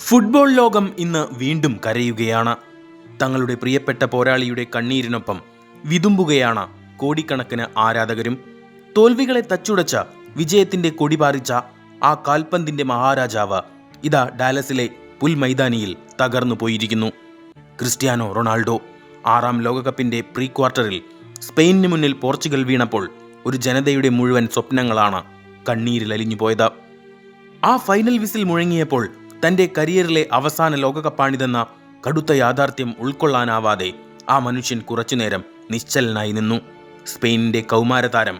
Football ലോകം ഇന്ന് വീണ്ടും കരയുകയാണ്. തങ്ങളുടെ പ്രിയപ്പെട്ട പോരാളിയുടെ കണ്ണീരിനൊപ്പം വിതുമ്പുകയാണ് കോടിക്കണക്കിന് ആരാധകരും. തോൽവികളെ തച്ചുടച്ച വിജയത്തിന്റെ കൊടിപാറിച്ച ആ കാൽപന്തിന്റെ മഹാരാജാവ് ഇതാ ഡാലസിലെ പുൽമൈതാനിയിൽ തകർന്നു പോയിരിക്കുന്നു. ക്രിസ്ത്യാനോ റൊണാൾഡോ 6ാം ലോകകപ്പിന്റെ പ്രീ ക്വാർട്ടറിൽ സ്പെയിനിന് മുന്നിൽ പോർച്ചുഗൽ വീണപ്പോൾ ഒരു ജനതയുടെ മുഴുവൻ സ്വപ്നങ്ങളാണ് കണ്ണീരിലലിഞ്ഞു പോയത്. ആ ഫൈനൽ വിസിൽ മുഴങ്ങിയപ്പോൾ തന്റെ കരിയറിലെ അവസാന ലോകകപ്പാണിതെന്ന കടുത്ത യാഥാർത്ഥ്യം ഉൾക്കൊള്ളാനാവാതെ ആ മനുഷ്യൻ കുറച്ചുനേരം നിശ്ചലനായി നിന്നു. സ്പെയിനിന്റെ കൗമാരതാരം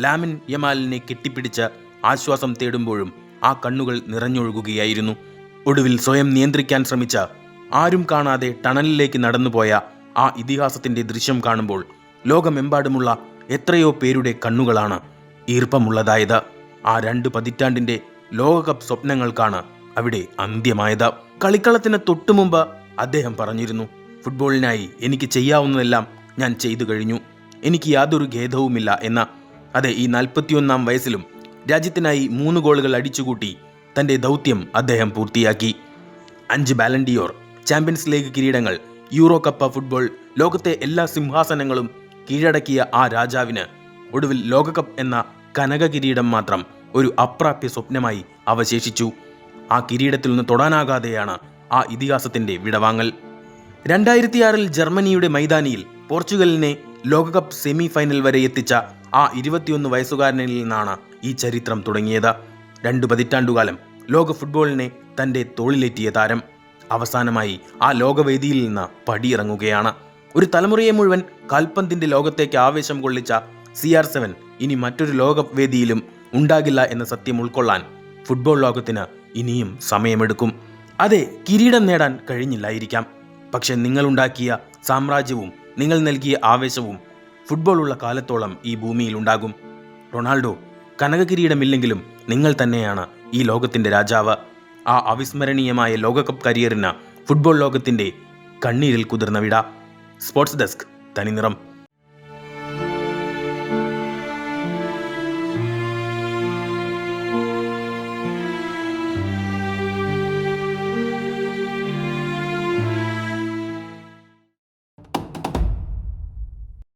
ലാമിൻ യമാലിനെ കെട്ടിപ്പിടിച്ച് ആശ്വാസം തേടുമ്പോഴും ആ കണ്ണുകൾ നിറഞ്ഞൊഴുകുകയായിരുന്നു. ഒടുവിൽ സ്വയം നിയന്ത്രിക്കാൻ ശ്രമിച്ച ആരും കാണാതെ ടണലിലേക്ക് നടന്നുപോയ ആ ഇതിഹാസത്തിന്റെ ദൃശ്യം കാണുമ്പോൾ ലോകമെമ്പാടുമുള്ള എത്രയോ പേരുടെ കണ്ണുകളാണ് ഈർപ്പമുള്ളതായത്. ആ 2 പതിറ്റാണ്ടിന്റെ ലോകകപ്പ് സ്വപ്നങ്ങൾക്കാണ് അവിടെ അന്ത്യമായത്. കളിക്കളത്തിന് തൊട്ടുമുമ്പ് അദ്ദേഹം പറഞ്ഞിരുന്നു, ഫുട്ബോളിനായി എനിക്ക് ചെയ്യാവുന്നതെല്ലാം ഞാൻ ചെയ്തു കഴിഞ്ഞു, എനിക്ക് യാതൊരു ഖേദവുമില്ല എന്ന. അതെ, ഈ 41ാം വയസ്സിലും രാജ്യത്തിനായി 3 ഗോളുകൾ അടിച്ചുകൂട്ടി തന്റെ ദൗത്യം അദ്ദേഹം പൂർത്തിയാക്കി. 5 ബാലൻഡിയോർ, ചാമ്പ്യൻസ് ലീഗ് കിരീടങ്ങൾ, യൂറോ കപ്പ് ഫുട്ബോൾ, ലോകത്തെ എല്ലാ സിംഹാസനങ്ങളും കീഴടക്കിയ ആ രാജാവിന് ഒടുവിൽ ലോകകപ്പ് എന്ന കനക കിരീടം മാത്രം ഒരു അപ്രാപ്യ സ്വപ്നമായി അവശേഷിച്ചു. ആ കിരീടത്തിൽ നിന്ന് തൊടാനാകാതെയാണ് ആ ഇതിഹാസത്തിന്റെ വിടവാങ്ങൽ. 2006 ജർമ്മനിയുടെ മൈതാനിയിൽ പോർച്ചുഗലിനെ ലോകകപ്പ് സെമി ഫൈനൽ വരെ എത്തിച്ച ആ 21 വയസ്സുകാരനിൽ നിന്നാണ് ഈ ചരിത്രം തുടങ്ങിയത്. 2 പതിറ്റാണ്ടുകാലം ലോക ഫുട്ബോളിനെ തന്റെ തോളിലേറ്റിയ താരം അവസാനമായി ആ ലോകവേദിയിൽ നിന്ന് പടിയിറങ്ങുകയാണ്. ഒരു തലമുറയെ മുഴുവൻ കാൽപന്തിന്റെ ലോകത്തേക്ക് ആവേശം കൊള്ളിച്ച CR7 ഇനി മറ്റൊരു ലോകകപ്പ് വേദിയിലും ഉണ്ടാകില്ല എന്ന സത്യം ഉൾക്കൊള്ളാൻ ഫുട്ബോൾ ലോകത്തിന് ഇനിയും സമയമെടുക്കും. അതെ, കിരീടം നേടാൻ കഴിഞ്ഞില്ലായിരിക്കാം, പക്ഷെ നിങ്ങളുണ്ടാക്കിയ സാമ്രാജ്യവും നിങ്ങൾ നൽകിയ ആവേശവും ഫുട്ബോൾ ഉള്ള കാലത്തോളം ഈ ഭൂമിയിൽ ഉണ്ടാകും. റൊണാൾഡോ, കനക കിരീടമില്ലെങ്കിലും നിങ്ങൾ തന്നെയാണ് ഈ ലോകത്തിന്റെ രാജാവ്. ആ അവിസ്മരണീയമായ ലോകകപ്പ് കരിയറിന് ഫുട്ബോൾ ലോകത്തിന്റെ കണ്ണീരിൽ കുതിർന്ന വിട. സ്പോർട്സ് ഡെസ്ക്, തനിനിറം.